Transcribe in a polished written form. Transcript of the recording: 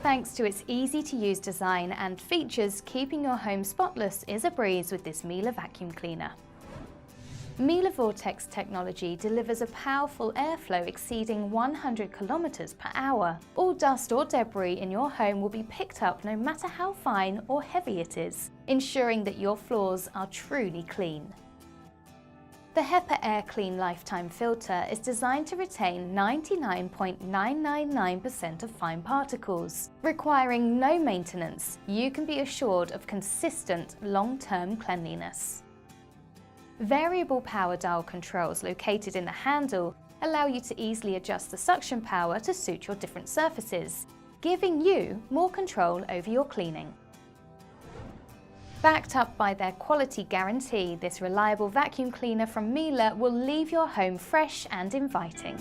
Thanks to its easy-to-use design and features, keeping your home spotless is a breeze with this Miele vacuum cleaner. Miele Vortex Technology delivers a powerful airflow exceeding 100 kilometers per hour. All dust or debris in your home will be picked up no matter how fine or heavy it is, ensuring that your floors are truly clean. The HEPA AirClean lifetime filter is designed to retain 99.999% of fine particles. Requiring no maintenance, you can be assured of consistent long-term cleanliness. Variable power dial controls located in the handle allow you to easily adjust the suction power to suit your different surfaces, giving you more control over your cleaning. Backed up by their quality guarantee, this reliable vacuum cleaner from Miele will leave your home fresh and inviting.